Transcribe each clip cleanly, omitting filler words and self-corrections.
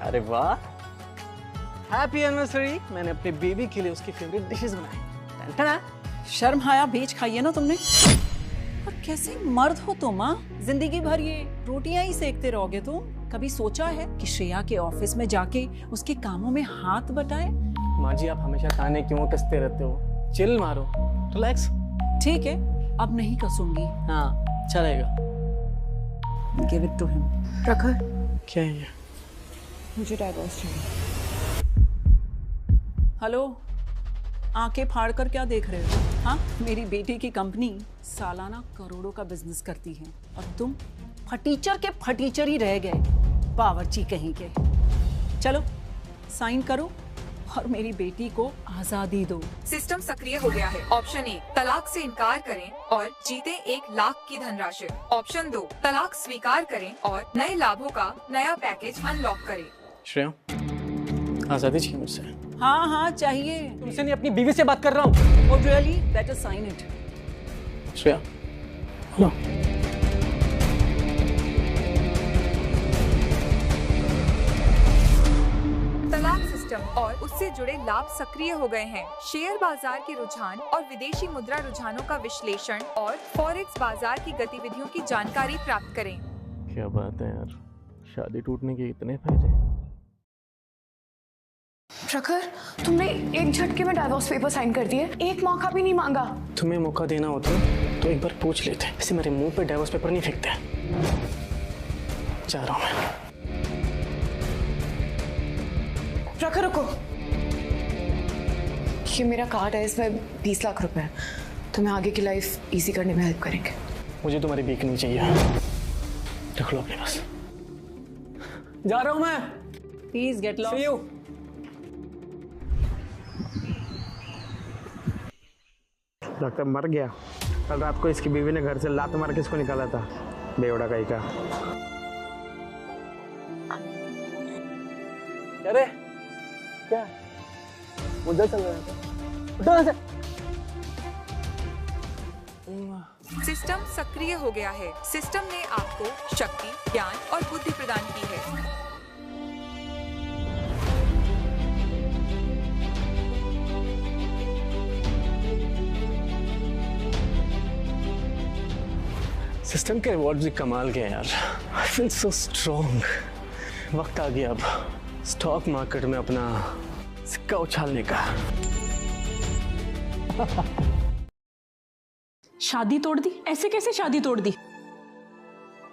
अरे वाह, happy anniversary. मैंने अपने बेबी के लिए उसकी फेवरेट डिशेस बनाई। टन शर्म हाया बीज खाई है ना तुमने। और कैसे मर्द हो तुम? जिंदगी भर ये रोटियां ही सेकते रहोगे तुम? कभी सोचा है कि श्रेया के ऑफिस में जाके उसके कामों में हाथ बटाए? माँ जी, आप हमेशा ताने क्यों कसते रहते हो? चिल मारो, रिलैक्स। ठीक है, अब नहीं कसूंगी। हाँ चलेगा। Give it to him. Prakhar, क्या है ये? मुझे डाइवोर्स चाहिए। हेलो, आंखें फाड़ कर क्या देख रहे हो? हाँ, मेरी बेटी की कंपनी सालाना करोड़ों का बिजनेस करती है और तुम फटीचर के फटीचर ही रह गए, बावर्ची कहीं के। चलो साइन करो और मेरी बेटी को आजादी दो। सिस्टम सक्रिय हो गया है। ऑप्शन 1, तलाक से इनकार करें और जीते 1 लाख की धनराशि। ऑप्शन 2, तलाक स्वीकार करें और नए लाभों का नया पैकेज अनलॉक करें। श्रेया, आजादी चाहिए मुझसे। हाँ हाँ चाहिए। तुमसे नहीं, अपनी बीवी से बात कर रहा हूँ। Oh really? Better sign it. Shreya, hello. तलाक सिस्टम और उससे जुड़े लाभ सक्रिय हो गए हैं। शेयर बाजार के रुझान और विदेशी मुद्रा रुझानों का विश्लेषण और फॉरेक्स बाजार की गतिविधियों की जानकारी प्राप्त करें। क्या बात है यार, शादी टूटने के इतने फायदे। प्रखर, तुमने एक झटके में डाइवोर्स पेपर साइन कर दिए, एक मौका भी नहीं मांगा। तुम्हें मौका देना होता तो एक बार पूछ लेते। ऐसे मेरे मुंह पे डाइवोर्स पेपर नहीं फेंकते। जा रहा हूँ मैं। प्रखर रुको, ये मेरा कार्ड है, इसमें 20 लाख रुपए है। तुम्हें आगे की लाइफ इजी करने में हेल्प करेंगे। मुझे तुम्हारी भीख नहीं चाहिए, रख लो अपने पास। जा रहा हूँ मैं। Please get lost. See you. लगता मर गया। कल रात को इसकी बीवी ने घर से लात मार के इसको निकाला था, बेवड़ा कहीं का। अरे क्या मुद्दा चल रहा है? उठो यहाँ से। सिस्टम सक्रिय हो गया है। सिस्टम ने आपको शक्ति, ज्ञान और बुद्धि प्रदान की है। सिस्टम के रिवॉर्ड्स भी कमाल के हैं यार। I feel so strong. वक्त आ गया अब स्टॉक मार्केट में अपना सिक्का उछालने का। शादी तोड़ दी? ऐसे कैसे शादी तोड़ दी?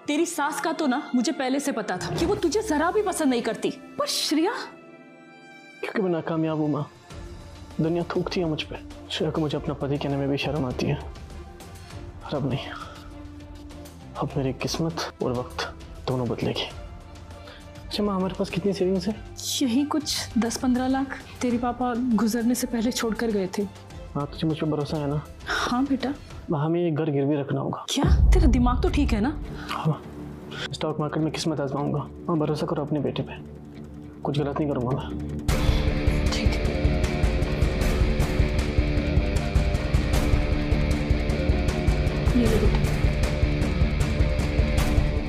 तेरी सास का तो ना मुझे पहले से पता था कि वो तुझे जरा भी पसंद नहीं करती, पर श्रेया। क्योंकि मैं नाकामयाब हूँ माँ, दुनिया थूकती है मुझ पे। श्रेया को मुझे अपना पति कहने में भी शर्म आती है। और अब नहीं, अब मेरी किस्मत और वक्त दोनों बदलेगी। अच्छा माँ, हमारे पास कितनी सेविंग्स है? यही कुछ 10-15 लाख तेरे पापा गुजरने से पहले छोड़ कर गए थे। हाँ, तुझे मुझ पर भरोसा है ना? हाँ बेटा। हमें ये घर गिरवी रखना होगा। क्या तेरा दिमाग तो ठीक है ना? हाँ, स्टॉक मार्केट में किस्मत आजमाऊंगा। हाँ, भरोसा करो अपने बेटे पे, कुछ गलत नहीं करूंगा मैं। ठीक है। ये ले बेटा,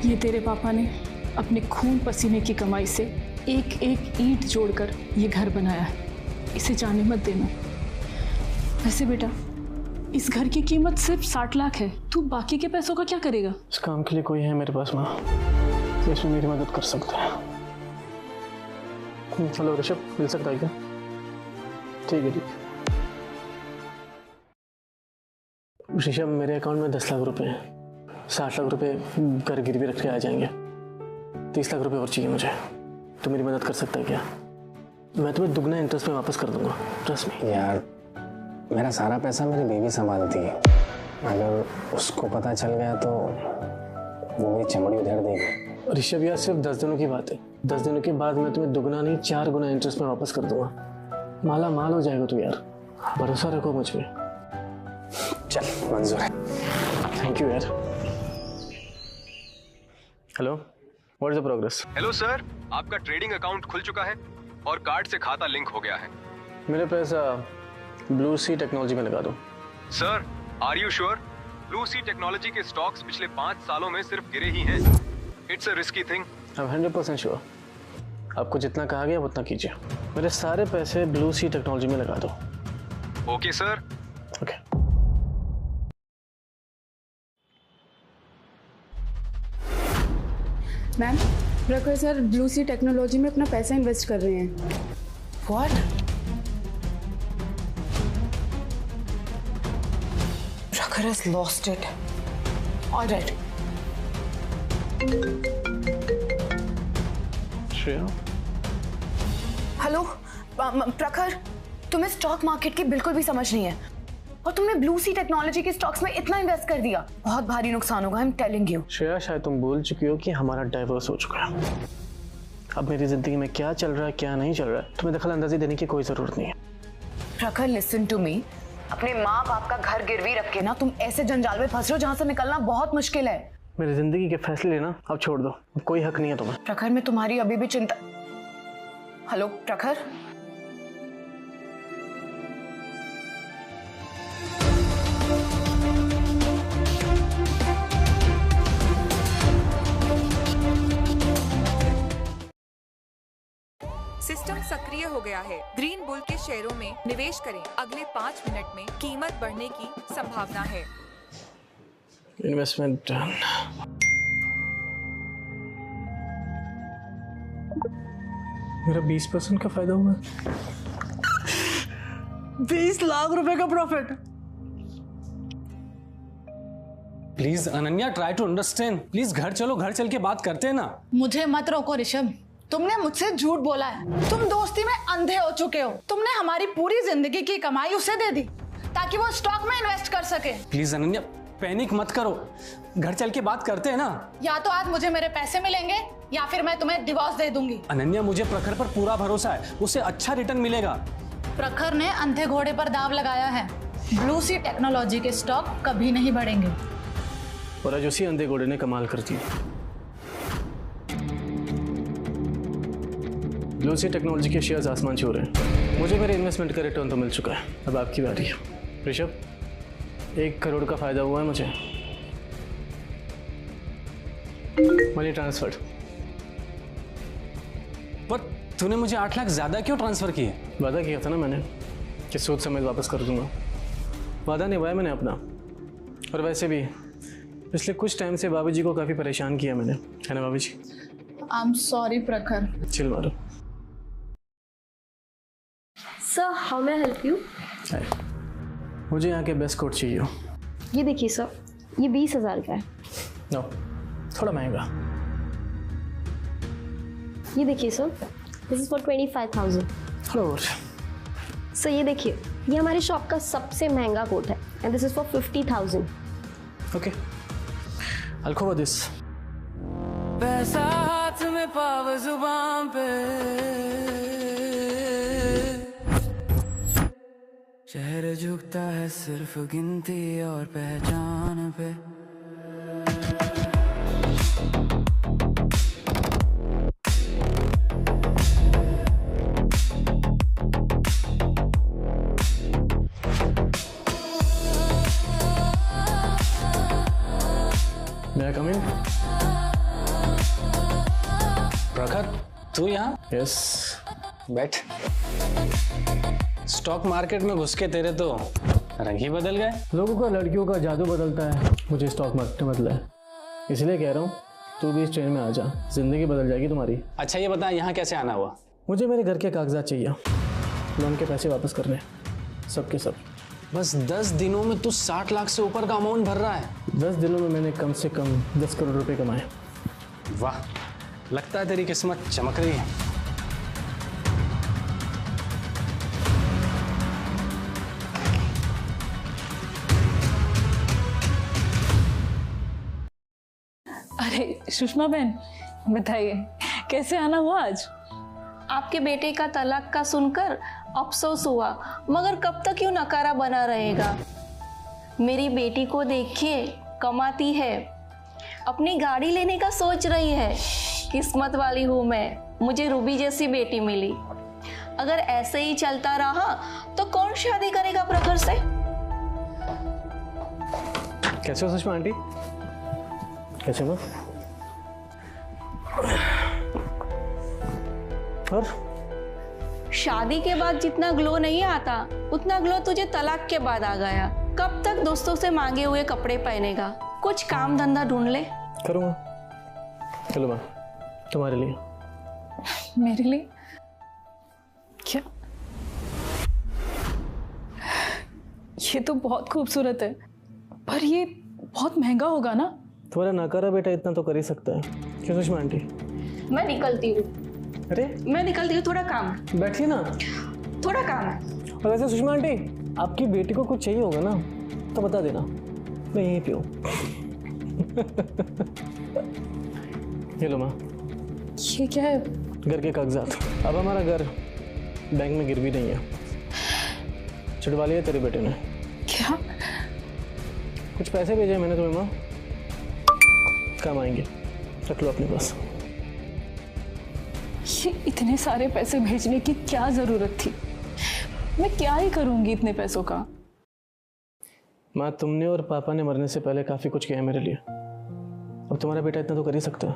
ये तेरे पापा ने अपने खून पसीने की कमाई से एक एक ईंट जोड़कर ये घर बनाया है। इसे जाने मत देना। वैसे बेटा, इस घर की कीमत सिर्फ 60 लाख है। तू बाकी के पैसों का क्या करेगा? इस काम के लिए कोई है मेरे पास माँ, तो इसमें मेरी मदद कर सकता है। हेलो ऋषभ, मिल सकता है क्या? ठीक है ठीक है। ऋषभ, मेरे अकाउंट में 10 लाख रुपए हैं। 60 लाख रुपए घर गिरवी रख के आ जाएंगे। 30 लाख रुपए और चाहिए मुझे। तो मेरी मदद कर सकता है क्या? मैं तुम्हें दुगना इंटरेस्ट में वापस कर दूंगा, ट्रस्ट मी। यार, मेरा सारा पैसा मेरी बीवी संभालती है। अगर उसको पता चल गया तो वो मेरी चमड़ी उधेड़ देगी। ऋषभ यार, सिर्फ 10 दिनों की बात है। 10 दिनों के बाद मैं तुम्हें दुगना नहीं 4 गुना इंटरेस्ट में वापस कर दूंगा। माला माल हो जाएगा तू यार, भरोसा रखो मुझ पे। चल, मंजूर है। थैंक यू यार। Hello, what is the progress? Hello sir, आपका ट्रेडिंग अकाउंट खुल चुका है और कार्ड से खाता लिंक हो गया है। मेरा पैसा ब्लू सी टेक्नोलॉजी में लगा दो। Sir, are you sure? Blue Sea Technology के स्टॉक्स पिछले 5 सालों में सिर्फ गिरे ही हैं। It's a risky thing. I am 100% sure. आपको जितना कहा गया उतना कीजिए। मेरे सारे पैसे ब्लू सी टेक्नोलॉजी में लगा दो। Okay sir. ओके। मैम, प्रखर सर ब्लू सी टेक्नोलॉजी में अपना पैसा इन्वेस्ट कर रहे हैं। व्हाट? प्रखर has lost it. All right. Shreya, hello प्रखर, तुम्हें स्टॉक मार्केट की बिल्कुल भी समझ नहीं है और तुमने ब्लू सी टेक्नोलॉजी के स्टॉक्स में इतना इन्वेस्ट कर दिया। बहुत भारी नुकसान होगा, I am telling you. Shreya, शायद तुम भूल चुकी हो कि हमारा डाइवोर्स हो चुका है। अब मेरी जिंदगी में क्या चल रहा है क्या नहीं चल रहा है तुम्हें दखल अंदाजी देने की कोई जरूरत नहीं है। प्रखर लिसन टू मी, अपने माँ बाप का घर गिरवी रख के ना तुम ऐसे जंजाल में फंस रहे हो जहाँ से निकलना बहुत मुश्किल है। मेरी जिंदगी के फैसले लेना अब छोड़ दो, अब कोई हक नहीं है तुम्हें। प्रखर, मैं तुम्हारी अभी भी चिंता। हेलो प्रखर, सिस्टम सक्रिय हो गया है। ग्रीन बुल के शेयरों में निवेश करें। अगले 5 मिनट में कीमत बढ़ने की संभावना है। Investment done. मेरा 20% का फायदा हुआ। 20 लाख रुपए का profit. Please Ananya, try to understand. Please घर चलो, घर चल के बात करते हैं ना। मुझे मत रोको ऋषभ, तुमने मुझसे झूठ बोला है। तुम दोस्ती में अंधे हो चुके हो। तुमने हमारी पूरी जिंदगी की कमाई उसे दे दी ताकि वो स्टॉक में इन्वेस्ट कर सके। प्लीज अनन्या, पैनिक मत करो, घर चल के बात करते हैं ना। या तो आज मुझे मेरे पैसे मिलेंगे या फिर मैं तुम्हें डिवोर्स दे दूंगी। अनन्या, मुझे प्रखर पर पूरा भरोसा है, उसे अच्छा रिटर्न मिलेगा। प्रखर ने अंधे घोड़े पर दाव लगाया है। ब्लू सी टेक्नोलॉजी के स्टॉक कभी नहीं बढ़ेंगे। और आज उसी अंधे घोड़े ने कमाल कर दी। ब्लू सी टेक्नोलॉजी के शेयर्स आसमान छू रहे हैं। मुझे मेरे इन्वेस्टमेंट का रिटर्न तो मिल चुका है, अब आपकी बारी है। ऋषभ, 1 करोड़ का फायदा हुआ है मुझे। Money transfer. पर तूने मुझे 8 लाख ज्यादा क्यों ट्रांसफर किए? वादा किया था ना मैंने कि सूद समेत वापस कर दूंगा। वादा निभाया मैंने अपना। और वैसे भी पिछले कुछ टाइम से बाबू जी को काफ़ी परेशान किया मैंने, है ना बाबू जी? आई एम सॉरी प्रखर। चिल मारो। Sir, how may I help you? मुझे यहाँ के बेस्ट कोट चाहिए। ये देखिए सर, ये 20,000 का है। नो, थोड़ा महंगा। ये देखिए सर, दिस इज फॉर 25,000। थोड़ा और। सर ये देखिए, ये हमारी शॉप का सबसे महंगा कोट है and this is for 50,000। Okay, I'll cover this. पैसा हाथ में पाव जुबान पे, शहर झुकता है सिर्फ गिनती और पहचान पे। May I come in? प्रखर, तू यहाँ? Yes. बैठ। स्टॉक मार्केट में घुस के तेरे तो रंग ही बदल गए। लोगों का लड़कियों का जादू बदलता है, मुझे स्टॉक मार्केट में बदला है। इसलिए कह रहा हूँ तू भी इस ट्रेन में आ जा, जिंदगी बदल जाएगी तुम्हारी। अच्छा ये बता, यहाँ कैसे आना हुआ? मुझे मेरे घर के कागजात चाहिए, लोन के पैसे वापस करने, सबके सब। बस 10 दिनों में तू 60 लाख से ऊपर का अमाउंट भर रहा है। 10 दिनों में मैंने कम से कम 10 करोड़ रुपए कमाए। वाह, लगता है तेरी किस्मत चमक रही है। अरे सुषमा बहन, बताइए कैसे आना हुआ आज? आपके बेटे का तलाक का सुनकर अफसोस हुआ, मगर कब तक यूं नकारा बना रहेगा। मेरी बेटी को देखिए, कमाती है, अपनी गाड़ी लेने का सोच रही है। किस्मत वाली हूँ मैं, मुझे रूबी जैसी बेटी मिली। अगर ऐसे ही चलता रहा तो कौन शादी करेगा प्रखर से? कैसे हो सुषमा आंटी? कैसे हो? और शादी के बाद जितना ग्लो नहीं आता उतना ग्लो तुझे तलाक के बाद आ गया। कब तक दोस्तों से मांगे हुए कपड़े पहनेगा? कुछ काम धंधा ढूंढ ले। करूँगा। चलो माँ, तुम्हारे लिए। मेरे लिए क्या? ये तो बहुत खूबसूरत है, पर ये बहुत महंगा होगा ना? तुम्हारा नकारा बेटा इतना तो कर ही सकता है। क्यों सुषमा आंटी? मैं निकलती हूँ। अरे मैं निकलती हूँ, थोड़ा काम। बैठिए ना, थोड़ा काम है। और वैसे सुषमा आंटी, आपकी बेटी को कुछ चाहिए होगा ना तो बता देना, मैं यहीं पे हूँ। ये लो माँ। ये क्या है? घर के कागजात। अब हमारा घर बैंक में गिरवी नहीं है, छुड़वा लिया तेरे बेटे ने। क्या? कुछ पैसे भेजे मैंने तुम्हें माँ, काम आएंगे, रख लो अपने पास। ये इतने सारे पैसे भेजने की क्या जरूरत थी? मैं क्या ही करूंगी इतने पैसों का? माँ, तुमने और पापा ने मरने से पहले काफी कुछ किया है मेरे लिए। अब तुम्हारा बेटा इतना तो कर ही सकता है।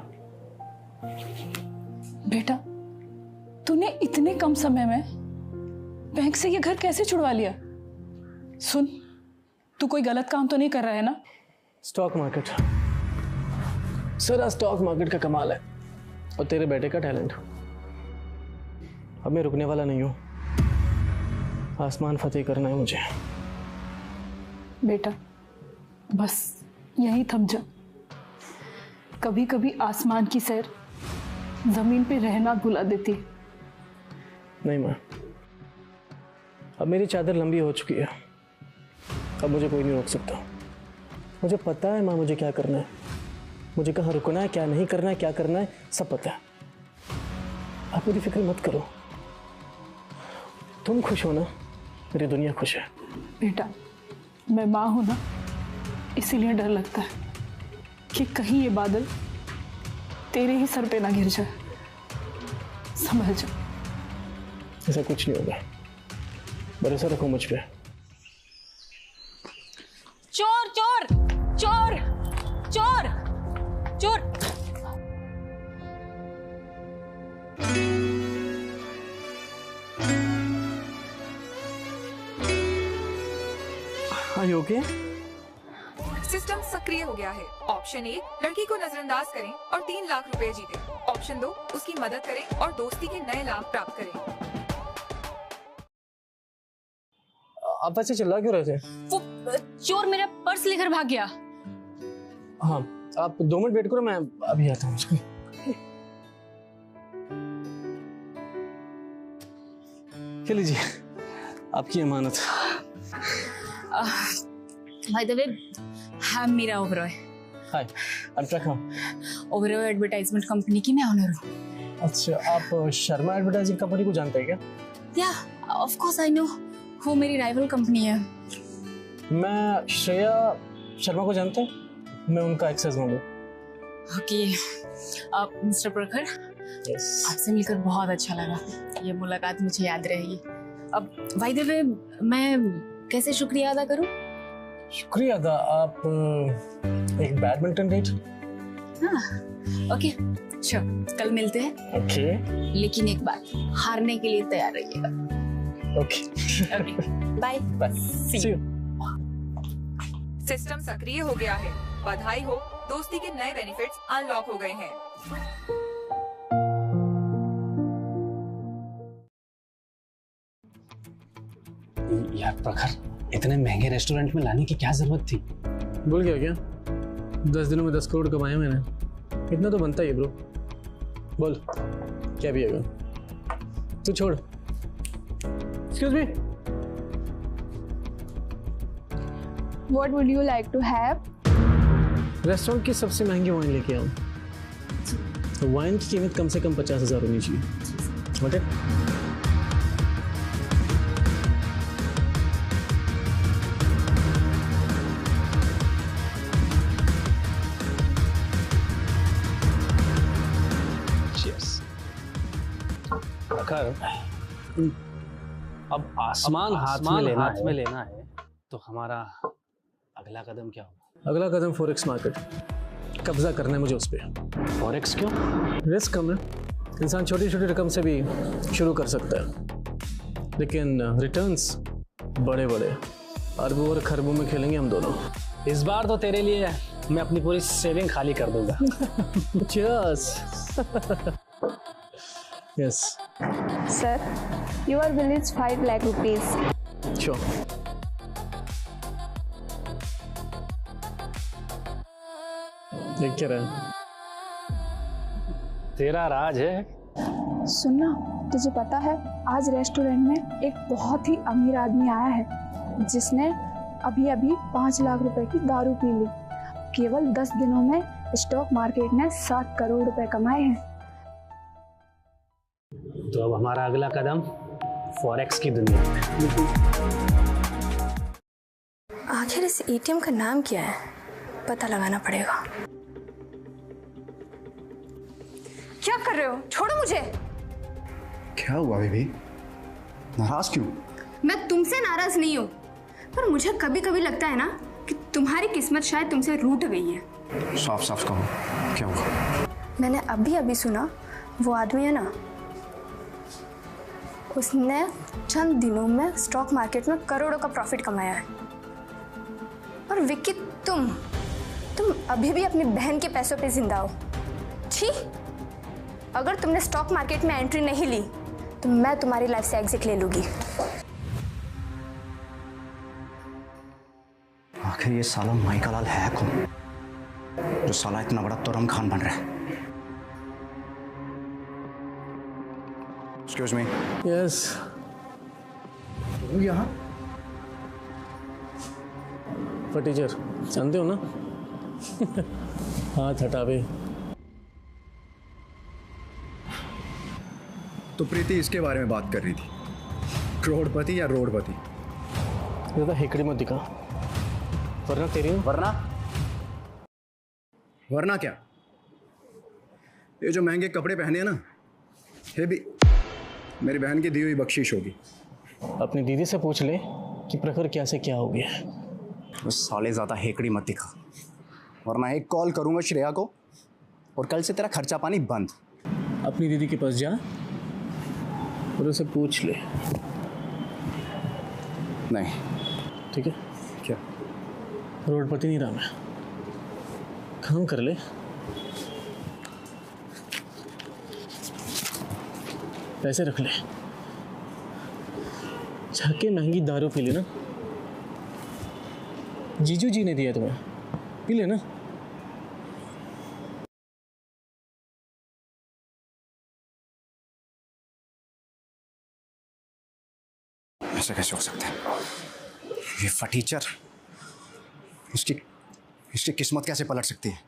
बेटा, तूने इतने कम समय में बैंक से ये घर कैसे छुड़वा लिया? सुन, तू कोई गलत काम तो नहीं कर रहा है ना? Stock market sir, stock market का कमाल है और तेरे बेटे का टैलेंट। अब मैं रुकने वाला नहीं हूँ, आसमान फतेह करना है मुझे। बेटा, बस यहीं थम जा। कभी कभी आसमान की सैर जमीन पे रहना भुला देती। नहीं माँ, अब मेरी चादर लंबी हो चुकी है, अब मुझे कोई नहीं रोक सकता। मुझे पता है माँ मुझे क्या करना है, मुझे कहाँ रुकना है, क्या नहीं करना है, क्या करना है, सब पता है। आप मेरी फिक्र मत करो, तुम खुश हो ना, मेरी दुनिया खुश है। बेटा, मैं माँ हूं ना, इसीलिए डर लगता है कि कहीं ये बादल तेरे ही सर पे ना गिर जाए। संभल जा। ऐसा कुछ नहीं होगा, भरोसा रखो मुझ पे। चोर चोर चोर चोर चोर। Are you okay? सिस्टम सक्रिय हो गया है। ऑप्शन 1, लड़की को नजरअंदाज करें और 3 लाख रुपए जीतें। ऑप्शन 2, उसकी मदद करें और दोस्ती के नए लाभ प्राप्त करें। आप ऐसे चिल्ला क्यों रहे थे? वो चोर मेरा पर्स लेकर भाग गया। हाँ, आप 2 मिनट वेट करो, मैं अभी आता हूँ। उसको क्या लीजिए, आपकी अमानत। By the way, I'm Meera Oberoi. Hi, I am Prakhar. Oberoi advertisement company की मैं ऑनर हूँ। अच्छा, आप शर्मा एडवर्टाइजिंग कंपनी को जानते हैं क्या? या, ऑफ कोर्स आई नो। वो मेरी राइवल कंपनी है। मैं श्रेया शर्मा को जानता हूँ, मैं उनका एक्सेस हूँ। ओके, मिस्टर प्रखर, आपसे मिलकर बहुत अच्छा लगा। ये मुलाकात मुझे याद रहेगी। अब बाय द वे, मैं कैसे शुक्रिया अदा करूँ? शुक्रिया अदा, आप एक बैडमिंटन डेट। हाँ, ओके, श्योर, कल मिलते हैं। ओके, लेकिन एक बात, हारने के लिए तैयार रहिएगा। Okay, bye bye, see you. System सक्रिय हो गया है। बधाई हो, दोस्ती के नए बेनिफिट्स अनलॉक हो गए हैं। यार प्रखर, इतने महंगे रेस्टोरेंट में लाने की क्या जरूरत थी? बोल गया क्या? 10 दिनों में 10 करोड़ कमाए मैंने, इतना तो बनता ही है ब्रो। बोल क्या पिएगा? तू छोड़। Excuse me, What would you like to have? Restaurant की सबसे महंगी वाइन लेके आऊँ। तो वाइन की कीमत कम से कम 50,000 होनी चाहिए। ओके, अब आसमान हाथ में लेना है तो हमारा अगला कदम क्या होगा? अगला कदम फॉरेक्स मार्केट, कब्जा करना है मुझे उस पर। फॉरेक्स क्यों? रिस्क कम है, इंसान छोटी छोटी रकम से भी शुरू कर सकता है, लेकिन रिटर्न्स बड़े बड़े अरबों और खरबों में खेलेंगे हम दोनों। इस बार तो तेरे लिए मैं अपनी पूरी सेविंग खाली कर दूंगा। Cheers. Yes. Sir, your bill is 5 lakh rupees. Sure. देख क्या रहा तेरा राज है। सुनना, तुझे पता है आज रेस्टोरेंट में एक बहुत ही अमीर आदमी आया है जिसने अभी अभी 5 लाख रुपए की दारू पी ली। केवल 10 दिनों में स्टॉक मार्केट ने 7 करोड़ रुपए कमाए हैं। तो अब हमारा अगला कदम फॉरेक्स की दुनिया में। आखिर इस एटीएम का नाम क्या है, पता लगाना पड़ेगा। क्या कर रहे हो? छोड़ो मुझे। क्या हुआ बेबी? नाराज क्यों? मैं तुमसे नाराज नहीं हूँ, पर मुझे कभी कभी लगता है ना कि तुम्हारी किस्मत शायद तुमसे रूठ गई है। साफ साफ कहो, क्या हुआ? मैंने अभी सुना, वो आदमी है ना, उसने चंद दिनों में स्टॉक मार्केट में करोड़ों का प्रॉफिट कमाया है। और विक्की, तुम अभी भी अपनी बहन के पैसों पे जिंदा हो। छी, अगर तुमने स्टॉक मार्केट में एंट्री नहीं ली तो मैं तुम्हारी लाइफ से एग्जिट ले लूंगी। आखिर ये साला माइका लाल है कौन जो साला इतना बड़ा तुरम खान बन रहा है? Excuse me. Yes. यहाँ फटीचर जानते हो ना? हाथ हटावे। तो प्रीति इसके बारे में बात कर रही थी, करोड़पति या रोडपति? ज्यादा हेकड़ी मत दिखा, वरना तेरी वरना क्या? ये जो महंगे कपड़े पहने हैं ना, ये भी मेरी बहन की दी हुई बख्शीश होगी। अपनी दीदी से पूछ ले कि प्रखर क्या से क्या हो गया है। उस साले ज़्यादा हेकड़ी मत दिखा, वरना एक कॉल करूंगा श्रेया को और कल से तेरा खर्चा पानी बंद। अपनी दीदी के पास जा और उसे पूछ ले। नहीं। ठीक है? क्या? रोडपति नहीं रहा मैं, काम कर ले। पैसे रख ले, जाके महंगी दारू पी लेना। जीजू जी ने दिया तुम्हें, पी लेना। ऐसा कैसे हो सकता है? ये फटीचर, इसकी किस्मत कैसे पलट सकती है?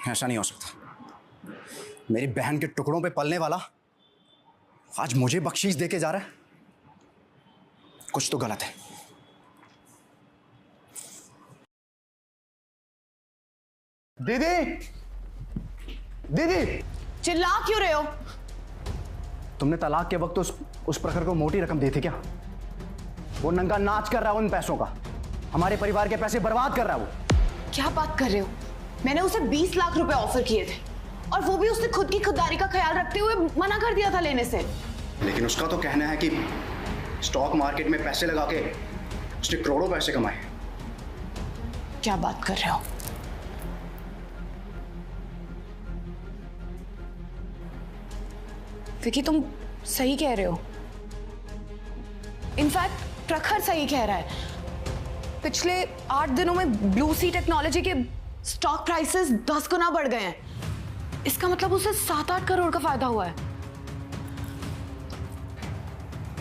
ऐसा नहीं हो सकता। मेरी बहन के टुकड़ों पे पलने वाला आज मुझे बख्शीश देके जा रहा है। कुछ तो गलत है। दीदी, दीदी, चिल्ला क्यों रहे हो? तुमने तलाक के वक्त उस प्रखर को मोटी रकम दी थी क्या? वो नंगा नाच कर रहा है उन पैसों का, हमारे परिवार के पैसे बर्बाद कर रहा है वो। क्या बात कर रहे हो? मैंने उसे 20 लाख रुपए ऑफर किए थे और वो भी उसने खुद की खुददारी का ख्याल रखते हुए मना कर दिया था लेने से। लेकिन उसका तो कहना है कि स्टॉक मार्केट में पैसे लगा के उसने करोड़ों पैसे कमाए। क्या बात कर रहे हो? विकी, तुम सही कह रहे हो। इनफैक्ट प्रखर सही कह रहा है। पिछले 8 दिनों में ब्लू सी टेक्नोलॉजी के स्टॉक प्राइसेस 10 गुना बढ़ गए हैं। इसका मतलब उसे 7-8 करोड़ का फायदा हुआ है।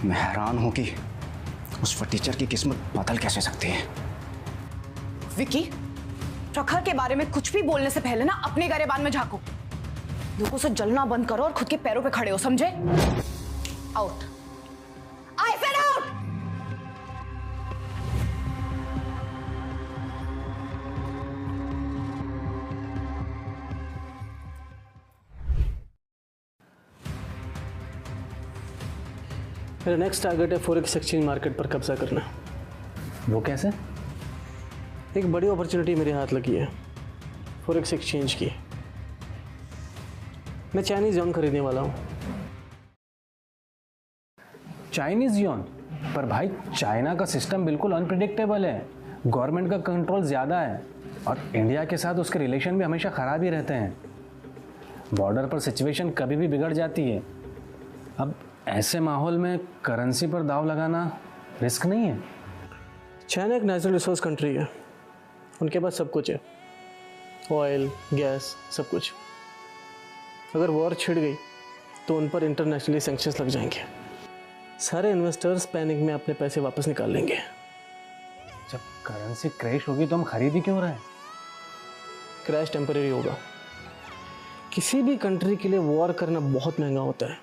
मैं हैरान हूं कि उस फटीचर की किस्मत बदल कैसे सकती है। विकी, प्रखर के बारे में कुछ भी बोलने से पहले ना अपने गरेबान में झांको। लोगों से जलना बंद करो और खुद के पैरों पे खड़े हो, समझे? आउट। I said out. मेरा नेक्स्ट टारगेट है फॉरेक्स एक्सचेंज मार्केट पर कब्जा करना। वो कैसे? एक बड़ी अपॉर्चुनिटी मेरे हाथ लगी है फॉरेक्स एक्सचेंज की। मैं चाइनीज यॉन खरीदने वाला हूँ। Chinese Yon? पर भाई चाइना का सिस्टम बिल्कुल अनप्रिडिक्टेबल है, गवर्नमेंट का कंट्रोल ज़्यादा है और इंडिया के साथ उसके रिलेशन भी हमेशा ख़राब ही रहते हैं। बॉर्डर पर सिचुएशन कभी भी बिगड़ जाती है। अब ऐसे माहौल में करेंसी पर दाव लगाना रिस्क नहीं है? चाइना एक नेचुरल रिसोर्स कंट्री है, उनके पास सब कुछ है, ऑयल, गैस, सब कुछ। अगर वॉर छिड़ गई तो उन पर इंटरनेशनली सैंक्शंस लग जाएंगे। सारे इन्वेस्टर्स पैनिक में अपने पैसे वापस निकाल लेंगे। जब करेंसी क्रैश होगी तो हम खरीद ही क्यों रहे हैं? क्रैश टेम्परेरी होगा। किसी भी कंट्री के लिए वॉर करना बहुत महंगा होता है।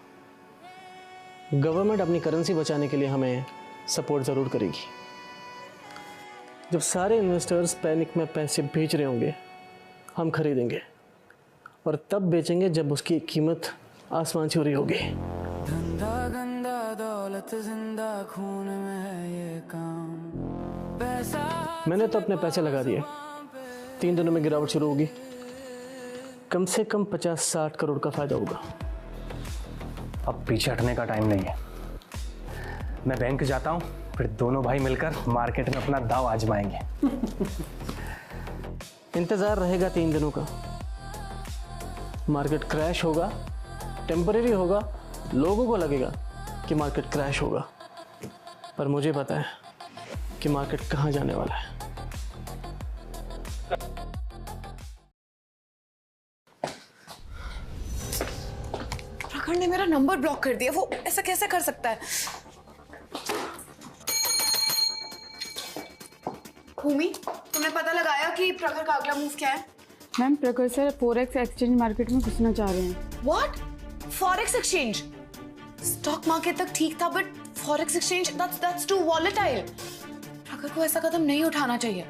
गवर्नमेंट अपनी करेंसी बचाने के लिए हमें सपोर्ट ज़रूर करेगी। जब सारे इन्वेस्टर्स पैनिक में पैसे बेच रहे होंगे, हम खरीदेंगे और तब बेचेंगे जब उसकी कीमत आसमान छू रही होगी। धंधा गंदा दौलत जिंदा खून में है ये काम, पैसा मैंने तो अपने पैसे लगा दिए। 3 दिनों में गिरावट शुरू होगी, कम से कम 50-60 करोड़ का फायदा होगा। अब पीछे हटने का टाइम नहीं है। मैं बैंक जाता हूँ, फिर दोनों भाई मिलकर मार्केट में अपना दाव आजमाएंगे। इंतज़ार रहेगा 3 दिनों का। मार्केट क्रैश होगा, टेम्परेरी होगा, लोगों को लगेगा कि मार्केट क्रैश होगा, पर मुझे पता है कि मार्केट कहाँ जाने वाला है। प्रखर ने मेरा नंबर ब्लॉक कर दिया। वो ऐसा कैसे कर सकता है? भूमि, तुमने पता लगाया कि प्रखर का अगला मूव क्या है? मैम, प्रखर सर फॉरेक्स एक्सचेंज मार्केट में घुसना चाह रहे हैं। What? Forex exchange? Stock market तक ठीक था, but forex exchange that's too volatile. Prakhar को ऐसा कदम नहीं उठाना चाहिए।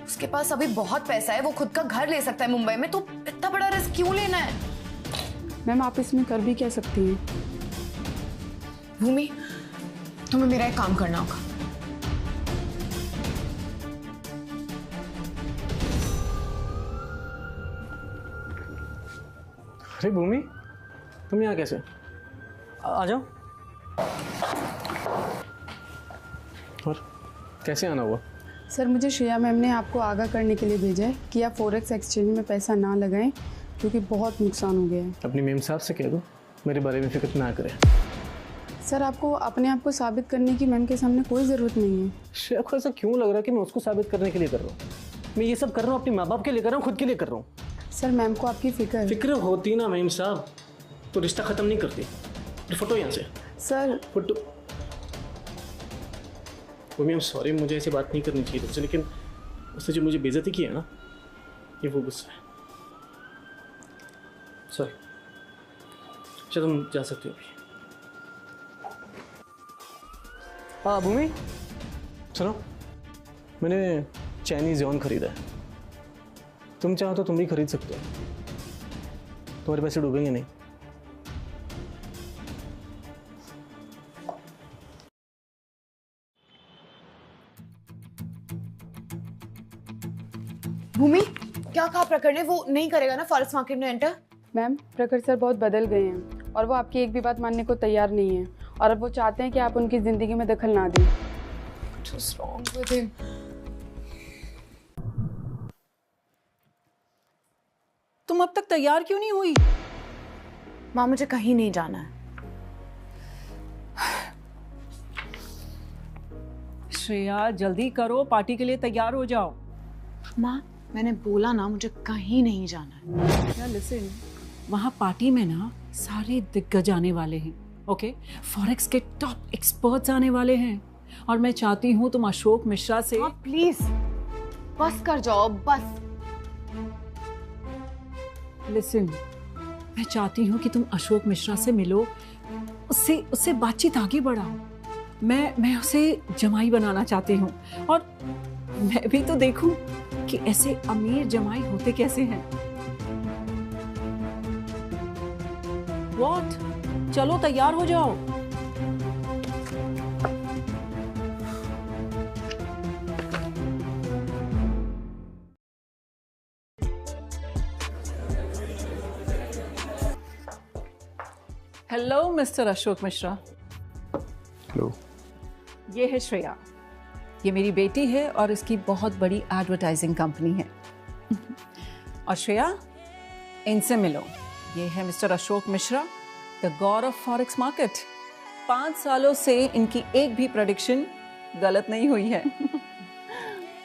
उसके पास अभी बहुत पैसा है, वो खुद का घर ले सकता है मुंबई में, तो इतना बड़ा रिस्क क्यों लेना है? मैम, आप इसमें कर भी क्या सकती हैं? भूमि, तुम्हें मेरा एक काम करना होगा। अरे भूमि, तुम यहाँ कैसे? आ जाओ। और कैसे आना हुआ? सर, मुझे श्रेया मैम ने आपको आगाह करने के लिए भेजा है कि आप फॉरेक्स एक्सचेंज में पैसा ना लगाएं, क्योंकि बहुत नुकसान हो गया है। अपनी मेम साहब से कह दो मेरे बारे में फिक्र ना करें। सर, आपको अपने आप को साबित करने की मैम के सामने कोई ज़रूरत नहीं है। श्रेया को ऐसा क्यों लग रहा है कि मैं उसको साबित करने के लिए कर रहा हूँ? मैं ये सब कर रहा हूँ अपने माँ बाप के लिए कर रहा हूँ, खुद के लिए कर रहा हूँ। सर, मैम को आपकी फिक्र होती ना मेम साहब तो रिश्ता ख़त्म नहीं करती। फोटो यहाँ से। Sir, photo. Mummy, I am sorry, मुझे ऐसी बात नहीं करनी चाहिए तुमसे, लेकिन उसने जो मुझे बेइज्जती की है ना, ये वो गुस्सा है। सॉरी। अच्छा, तुम जा सकते हो अभी। हाँ भूमि, सुनो, मैंने चाइनीज यॉन खरीदा है। तुम चाहो तो तुम भी खरीद सकते हो, तुम्हारे पैसे डूबेंगे नहीं। भूमि, क्या कहा प्रखर ने? वो नहीं करेगा ना फॉरेक्स मार्केट में एंटर? मैम, प्रखर सर बहुत बदल गए हैं और वो आपकी एक भी बात मानने को तैयार नहीं है, और अब वो चाहते हैं कि आप उनकी जिंदगी में दखल ना दें। What's wrong with him? तुम अब तक तैयार क्यों नहीं हुई? माँ, मुझे कहीं नहीं जाना है। श्रेया, जल्दी करो, पार्टी के लिए तैयार हो जाओ। माँ, मैंने बोला ना, मुझे कहीं नहीं जाना है। क्या लिसन, वहाँ पार्टी में ना सारे दिग्गज आने वाले हैं, ओके? फॉरेक्स के टॉप एक्सपर्ट्स आने वाले हैं, और मैं चाहती हूँ तुम अशोक मिश्रा से। हाँ, प्लीज बस कर जाओ, बस। लिसन, मैं चाहती हूँ कि तुम अशोक मिश्रा से मिलो, उससे बातचीत आगे बढ़ाओ। मैं उसे जमाई बनाना चाहती हूँ, और मैं भी तो देखूं कि ऐसे अमीर जमाई होते कैसे हैं। What? चलो तैयार हो जाओ। Hello mister Ashok Mishra. Hello. ये है श्रेया, ये मेरी बेटी है और इसकी बहुत बड़ी एडवर्टाइजिंग कंपनी है। और श्रेया, इनसे मिलो। ये है mister Ashok Mishra, the God of forex market. 5 सालों से इनकी एक भी प्रेडिक्शन गलत नहीं हुई है।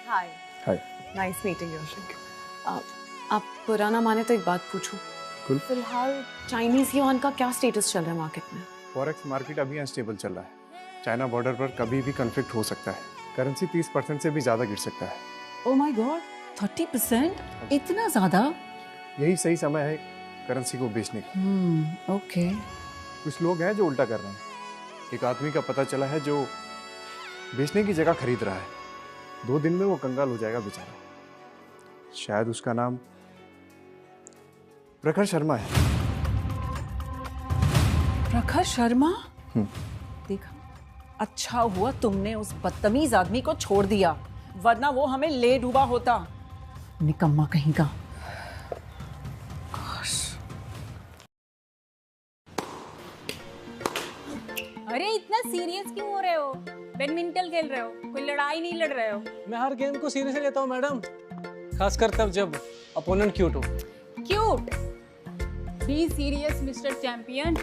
Hi. Hi. Nice meeting you. आप पुराना माने तो एक बात पूछूं। कुल। फिलहाल चाइनीज युआन का क्या स्टेटस चल रहा है मार्केट में? फॉरेक्स मार्केट अभी अनस्टेबल चल रहा है। चाइना बॉर्डर पर कभी भी कन्फ्लिक्ट हो सकता है। करेंसी 30% से भी ज़्यादा गिर सकता है। Oh my God, 30%? इतना ज़्यादा? यही सही समय है करेंसी को बेचने का। ओके। कुछ लोग हैं जो उल्टा कर रहे हैं। एक आदमी का पता चला है जो बेचने की जगह खरीद रहा है। 2 दिन में वो कंगाल हो जाएगा बेचारा। शायद उसका नाम प्रखर शर्मा है। प्रखर शर्मा? देखा, अच्छा हुआ तुमने उस बदतमीज आदमी को छोड़ दिया, वरना वो हमें ले डूबा होता। निकम्मा कहीं का। अरे इतना सीरियस क्यों हो रहे हो? बैडमिंटन खेल रहे हो? कोई लड़ाई नहीं लड़ रहे हो? मैं हर गेम को सीरियस लेता हूँ मैडम, खासकर तब जब अपोनेंट क्यूट हो। Cute? Be serious mister champion.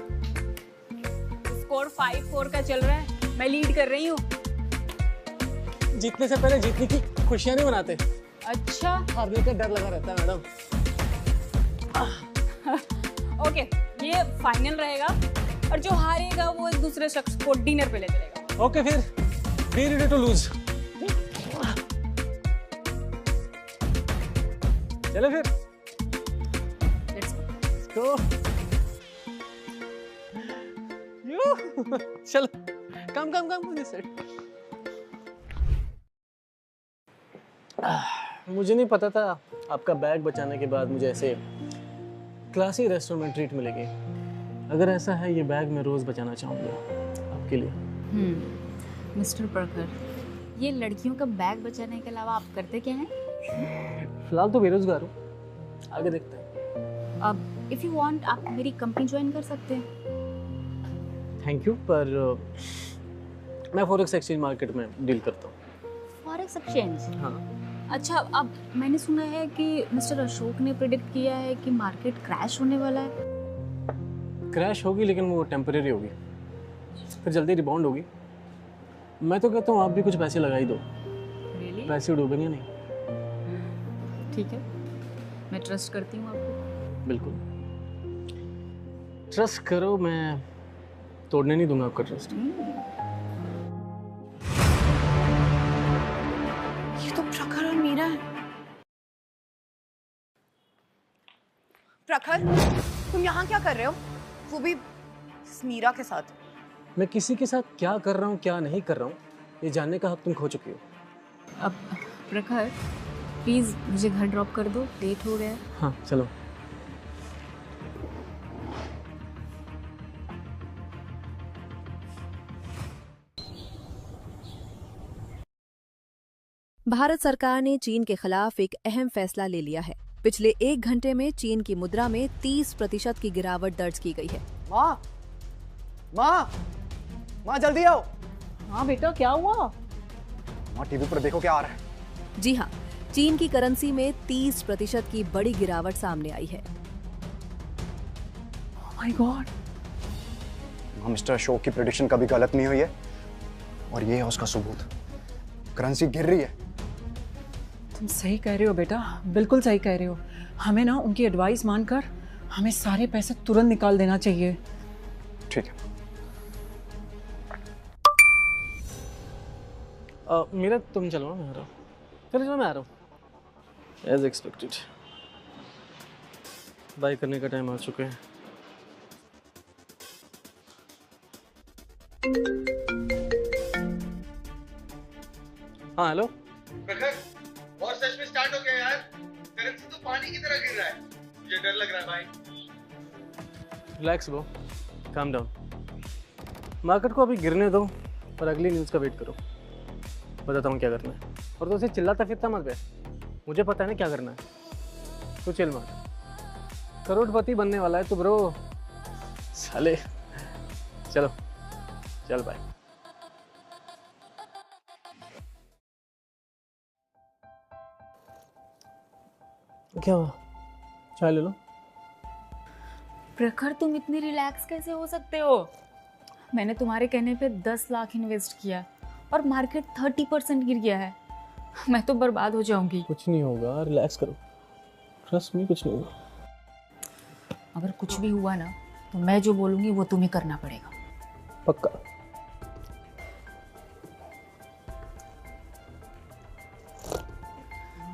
Score 5-4 का चल रहा है, मैं लीड कर रही हूँ। जीतने से पहले जीतने की खुशियाँ नहीं मनाते। अच्छा। हारने का डर लगा रहता है मैडम। ओके, ये फाइनल रहेगा और जो हारेगा वो एक दूसरे शख्स को डिनर पे ले चलेगा। ओके, फिर बी रेडी टू लूज। चलो फिर। Let's go. चलो, कम दिस साइड। मुझे नहीं पता था आपका बैग बचाने के बाद मुझे ऐसे क्लासी रेस्टोरेंट में ट्रीट मिलेगी। अगर ऐसा है, ये बैग मैं रोज बचाना चाहूँगा आपके लिए। मिस्टर प्रखर, ये लड़कियों का बैग बचाने के अलावा आप करते क्या हैं? फिलहाल तो बेरोजगार हूँ, आगे देखते हैं। अब इफ यू वांट आप मेरी कंपनी ज्वाइन कर सकते हैं। थैंक यू, पर मैं फॉरेक्स एक्सचेंज मार्केट में डील करता हूँ। Forex exchange? हाँ। अच्छा, अब मैंने सुना है कि मिस्टर अशोक ने प्रेडिक्ट किया है कि मार्केट क्रैश होने वाला है। क्रैश होगी, लेकिन वो टेम्परेरी होगी, फिर जल्दी रिबाउंड होगी। मैं तो कहता हूँ आप भी कुछ पैसे लगा ही दो। Really? पैसे डूबेंगे नहीं। ठीक है, मैं ट्रस्ट करती हूँ आपको। बिल्कुल ट्रस्ट करो, मैं तोड़ने नहीं दूंगा आपका ट्रस्ट। ये तो प्रखर और मीरा है। प्रखर, तुम यहाँ क्या कर रहे हो? वो भी मीरा के साथ। मैं किसी के साथ क्या कर रहा हूँ क्या नहीं कर रहा हूँ, ये जानने का हक तुम खो चुकी हो। अब प्रखर, प्लीज मुझे घर ड्रॉप कर दो, लेट हो गया है। हाँ चलो। भारत सरकार ने चीन के खिलाफ एक अहम फैसला ले लिया है। पिछले 1 घंटे में चीन की मुद्रा में 30% की गिरावट दर्ज की गई है। माँ जल्दी आओ। हाँ बेटा, क्या हुआ? माँ टीवी पर देखो क्या आ रहा है। जी हाँ, चीन की करेंसी में 30% की बड़ी गिरावट सामने आई है। Oh my God! Mister Ashok की प्रेडिक्शन कभी गलत नहीं हुई है और ये है उसका सबूत। करेंसी गिर रही है। तुम सही कह रहे हो बेटा, बिल्कुल सही कह रहे हो। हमें ना उनकी एडवाइस मानकर हमें सारे पैसे तुरंत निकाल देना चाहिए। ठीक है। मेरा तुम चलो, मैं आ रहा हूँ। चलो मैं आ रहा हूँ। एज एक्सपेक्टेड बाय करने का टाइम आ चुका है। हाँ हेलो। प्रखर, वॉर सच में स्टार्ट हो गया यार। करेंसी तो पानी की तरह गिर रहा है। मुझे डर लग रहा है भाई। Relax bro, calm down. Market को अभी गिरने दो और अगली न्यूज़ का वेट करो, बताता हूँ क्या करना है। और तो उसे चिल्लाता फिरता मत बे, मुझे पता है ना क्या करना है। तो चिल मार, करोड़पति बनने वाला है तो ब्रो। साले चलो चल बाय। क्या हुआ? चाय ले लो। प्रखर, तुम इतनी रिलैक्स कैसे हो सकते हो? मैंने तुम्हारे कहने पे 10 लाख इन्वेस्ट किया और मार्केट 30% गिर गया है। मैं तो बर्बाद हो जाऊंगी। कुछ नहीं होगा, रिलैक्स करो, ट्रस्ट मी, कुछ नहीं होगा। अगर कुछ भी हुआ ना तो मैं जो बोलूंगी वो तुम्हें करना पड़ेगा। पक्का।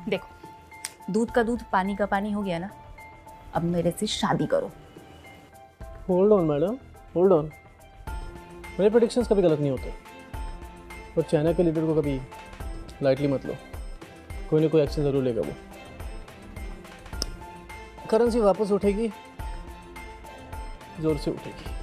देखो, दूध का दूध पानी का पानी हो गया ना, अब मेरे से शादी करो। Hold on madam, hold on. मेरे प्रेडिक्शंस कभी गलत नहीं होते, और चाइना के लीडर को कभी लाइटली मत लो, कोई ना कोई एक्शन जरूर लेगा वो। करेंसी वापस उठेगी, जोर से उठेगी।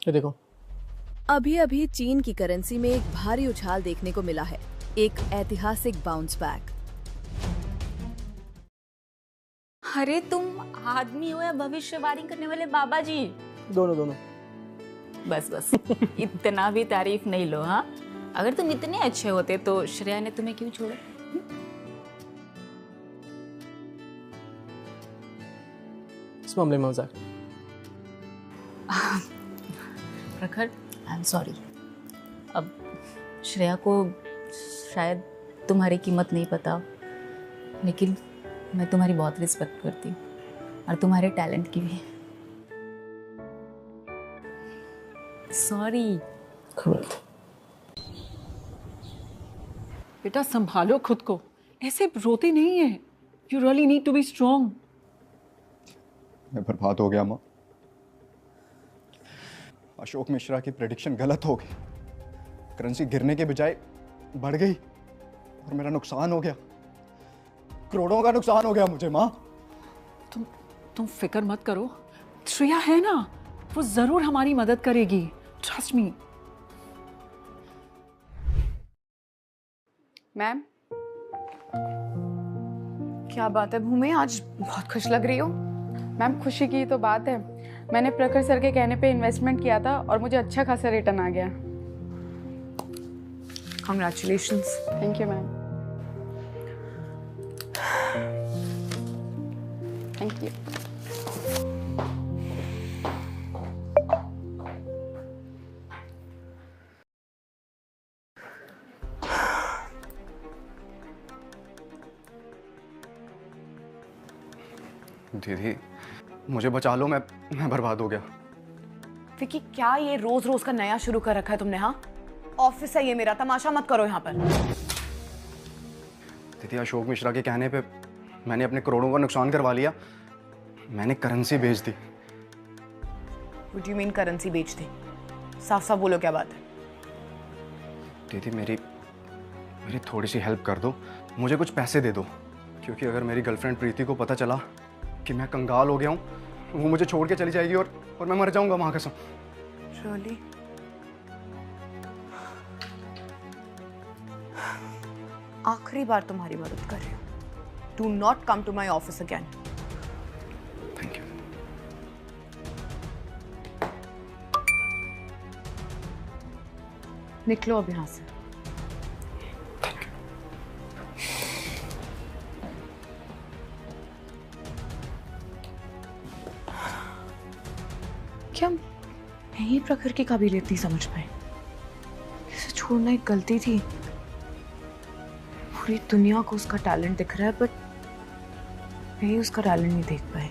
ये देखो, अभी अभी चीन की करेंसी में एक भारी उछाल देखने को मिला है, एक ऐतिहासिक बाउंस बैक। अरे तुम आदमी हो या भविष्यवाणी करने वाले बाबा जी? दोनों दोनों। बस बस इतना भी तारीफ नहीं लो। हाँ, अगर तुम इतने अच्छे होते तो श्रेया ने तुम्हें क्यों छोड़ा? इस मामले में मजाक। प्रखर, आई एम सॉरी। अब श्रेया को शायद तुम्हारी कीमत नहीं पता, लेकिन मैं तुम्हारी बहुत रिस्पेक्ट करती हूँ और तुम्हारे टैलेंट की भी। सॉरी। बेटा संभालो खुद को, ऐसे रोते नहीं है। You really need to be strong. मैं बर्बाद हो गया माँ। अशोक मिश्रा की प्रेडिक्शन गलत हो गई, करेंसी गिरने के बजाय बढ़ गई और मेरा नुकसान हो गया, करोड़ों का नुकसान हो गया मुझे माँ। तुम फिक्र मत करो, श्रेया है ना, वो जरूर हमारी मदद करेगी, ट्रस्ट मी। मैम, क्या बात है भूमि, आज बहुत खुश लग रही हो। मैम, खुशी की तो बात है, मैंने प्रखर सर के कहने पे इन्वेस्टमेंट किया था और मुझे अच्छा खासा रिटर्न आ गया। Congratulations. Thank you ma'am. Thank you. दीदी मुझे बचा लो, मैं बर्बाद हो गया। विकी, क्या ये रोज रोज का नया शुरू कर रखा है तुमने? हाँ, ऑफिस है ये मेरा, तमाशा मत करो यहाँ पर। दीदी अशोक मिश्रा के कहने पे मैंने अपने करोड़ों का नुकसान करवा लिया, मैंने करेंसी बेच दी। What do you mean currency बेच दी? साफ साफ बोलो क्या बात है? दीदी मेरी थोड़ी सी हेल्प कर दो, मुझे कुछ पैसे दे दो, क्योंकि अगर मेरी गर्लफ्रेंड प्रीति को पता चला कि मैं कंगाल हो गया हूँ, वो मुझे छोड़ के चली जाएगी और मैं मर जाऊंगा वहां कसम। Really? आखिरी बार तुम्हारी मदद कर रही हूँ। Do not come to my office again. Thank you. निकलो अब यहाँ से। क्या मैं ही प्रखर की काबिलियत नहीं समझ पाई? इसे छोड़ना एक गलती थी। पूरी दुनिया को उसका टैलेंट दिख रहा है, बट मैं ही उसका टैलेंट नहीं देख पाई।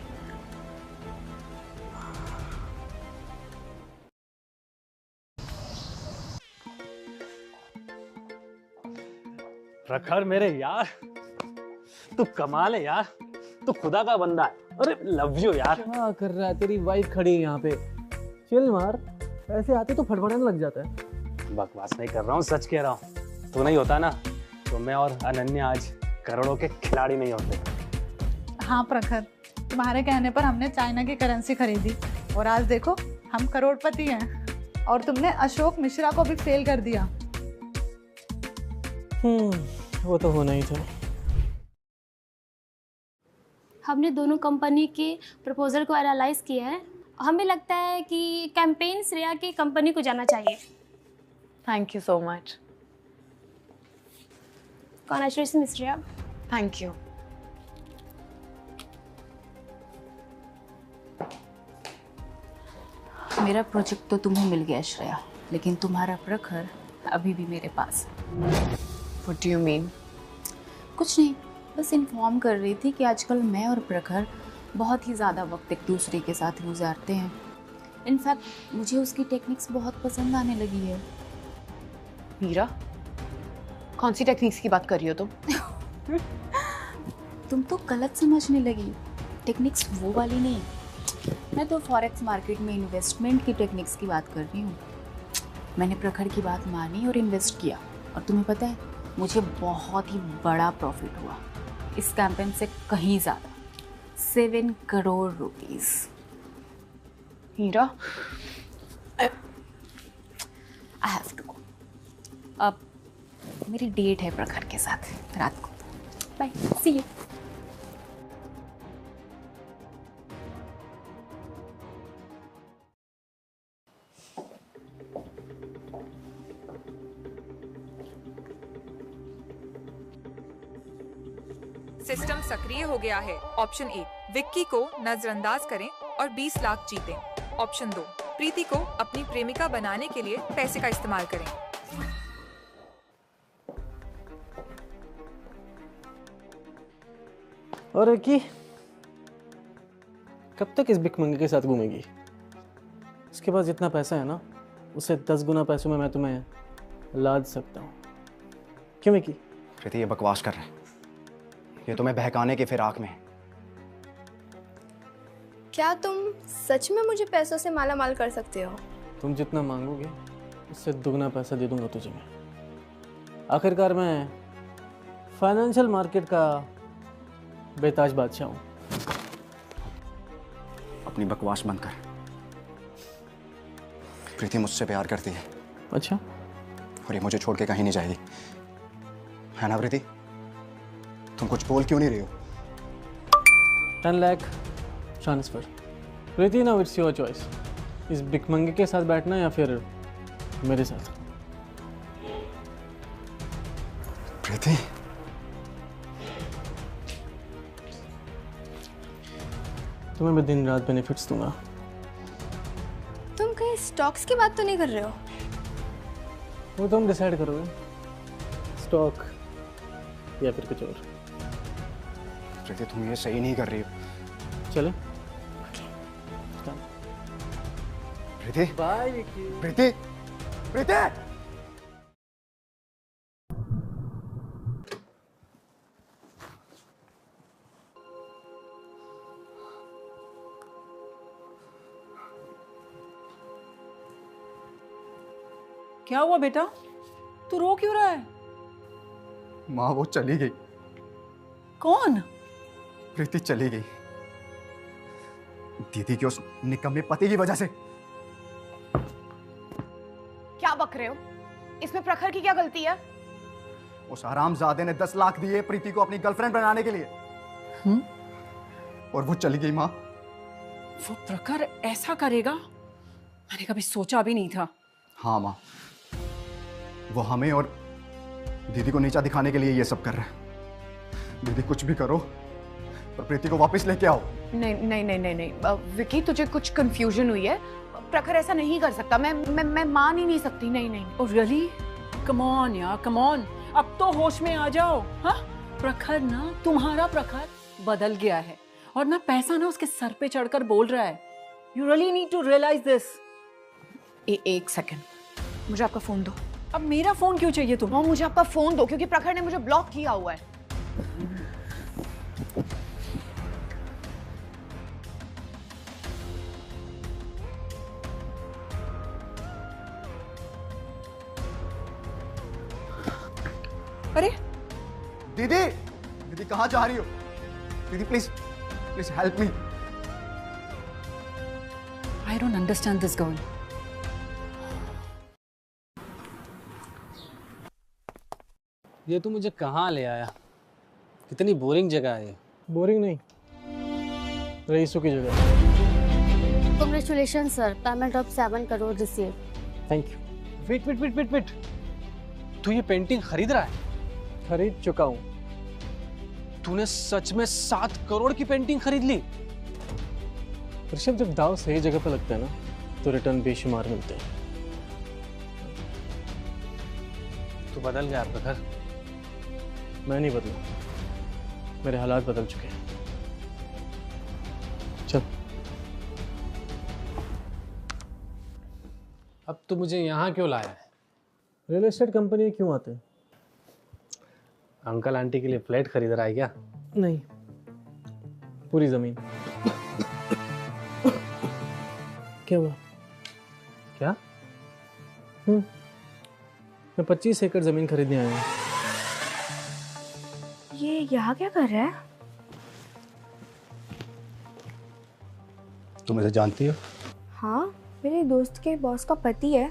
प्रखर मेरे यार, तू कमाल है यार, तू खुदा का बंदा है। अरे लव यू यार। क्या कर रहा है? तेरी वाइफ खड़ी है यहाँ पे, चिल मार। ऐसे आते तो फटफटाने लग जाता है। बकवास नहीं कर रहा हूँ, सच कह रहा हूँ। तू नहीं होता ना तो मैं और अनन्या आज करोड़ों के खिलाड़ी नहीं होते। हाँ प्रखर, तुम्हारे कहने पर हमने चाइना की करेंसी खरीदी और आज देखो हम करोड़पति हैं, और तुमने अशोक मिश्रा को भी फेल कर दिया। वो तो होना ही था। हमने दोनों कंपनी के प्रपोजल को एनालाइज किया है। हमें लगता है कि कैंपेन श्रेया की कंपनी को जाना चाहिए। Thank you so much. Congratulation Shreya. Thank you. मेरा प्रोजेक्ट तो तुम्हें मिल गया श्रेया, लेकिन तुम्हारा प्रखर अभी भी मेरे पास। What do you mean? कुछ नहीं, बस इन्फॉर्म कर रही थी कि आजकल मैं और प्रखर बहुत ही ज़्यादा वक्त एक दूसरे के साथ गुजारते हैं। इनफैक्ट मुझे उसकी टेक्निक्स बहुत पसंद आने लगी है। मीरा, कौन सी टेक्निक्स की बात कर रही हो तुम? तुम तो गलत समझने लगी। टेक्निक्स वो वाली नहीं, मैं तो फॉरेक्स मार्केट में इन्वेस्टमेंट की टेक्निक्स की बात कर रही हूँ। मैंने प्रखर की बात मानी और इन्वेस्ट किया, और तुम्हें पता है मुझे बहुत ही बड़ा प्रॉफिट हुआ इस कैंपेन से, कहीं ज़्यादा, 7 crore rupees. Heera, I have to go. अब मेरी डेट है प्रखर के साथ रात को। Bye, see you. सिस्टम सक्रिय हो गया है। ऑप्शन 1, विक्की को नजरअंदाज करें और 20 लाख जीतें। ऑप्शन 2, प्रीति को अपनी प्रेमिका बनाने के लिए पैसे का इस्तेमाल करें। और विक्की, कब तक इस भिखमंगे के साथ घूमेगी? इसके पास जितना पैसा है ना, उससे 10 गुना पैसों में मैं तुम्हें लाद सकता हूँ। क्यों विक्की? प्रीति, ये बकवास कर रहे हैं, ये तुम्हें बहकाने की फिराक में। क्या तुम सच में मुझे पैसों से माला माल कर सकते हो? तुम जितना मांगोगे उससे दुगना पैसा दे दूंगा तुझे मैं। आखिरकार मैं फाइनेंशियल मार्केट का बेताज बादशाह हूँ। अपनी बकवास बंद कर। प्रीति मुझसे प्यार करती है। अच्छा? और ये मुझे छोड़ के कहीं नहीं जाएगी, है ना प्रीति? तुम कुछ बोल क्यों नहीं रही हो? 10 lakh transfer. Preeti, now it's your choice. इस भिखमंगे के साथ बैठना या फिर मेरे साथ। प्रीति, तुम्हें मैं दिन रात बेनिफिट्स दूंगा। तुम कहीं स्टॉक्स की बात तो नहीं कर रहे हो? वो तुम डिसाइड करोगे, स्टॉक या फिर कुछ और। प्रीति, तुम ये सही नहीं कर रही हो। चले? प्रीति, बाय विक्की। प्रीति, प्रीति! क्या हुआ बेटा? तू रो क्यों रहा है? माँ, वो चली गई। कौन? प्रीति चली गई, दीदी के उस निकम्मे पति की वजह से। क्या बक रहे हो? इसमें प्रखर की क्या गलती है? उस हरामजादे ने 10 लाख दिए प्रीति को अपनी गर्लफ्रेंड बनाने के लिए। और वो चली गई। माँ, वो प्रखर ऐसा करेगा? मैंने कभी सोचा भी नहीं था। हाँ माँ, वो हमें और दीदी को नीचा दिखाने के लिए ये सब कर रहा है। दीदी, कुछ भी करो पर प्रीति को वापस लेके आओ। नहीं नहीं नहीं नहीं नहीं विकी, तुझे कुछ कंफ्यूजन हुई है। प्रखर ऐसा नहीं कर सकता। मैं मान ही नहीं सकती। नहीं नहीं। Oh really? कम ऑन यार, कम ऑन, अब तो होश में आ जाओ। हाँ, प्रखर ना, तुम्हारा प्रखर बदल गया है, और ना पैसा ना उसके सर पे चढ़कर बोल रहा है। You really need to realise this. एक सेकंड, मुझे आपका फोन दो। अब मेरा फोन क्यों चाहिए तुम्हें? मुझे आपका फोन दो, क्योंकि प्रखर ने मुझे ब्लॉक किया हुआ है। अरे दीदी, दीदी कहाँ जा रही हो? दीदी please, please help me. I don't understand this girl. ये तू मुझे कहाँ ले आया? कितनी बोरिंग जगह है ये। बोरिंग नहीं, रईसों की जगह। Congratulations sir, payment of 7 crore received. Thank you. Wait wait wait wait wait, तू ये पेंटिंग खरीद रहा है? खरीद चुका हूँ। तूने सच में 7 करोड़ की पेंटिंग खरीद ली? ऋषभ, जब दाव सही जगह पर लगता है ना तो रिटर्न बेशुमार मिलते हैं। तू बदल गया प्रखर। मैं नहीं बदला, मेरे हालात बदल चुके हैं। चल। अब तू मुझे यहाँ क्यों लाया है? रियल एस्टेट कंपनी में क्यों आते हैं? अंकल आंटी के लिए फ्लैट खरीद रहा है क्या? नहीं, पूरी जमीन। क्या हुआ? क्या? मैं 25 एकड़ जमीन खरीदने आया हूँ। ये यहाँ क्या कर रहा है? तुम इसे जानती हो? हाँ, मेरे दोस्त के बॉस का पति है।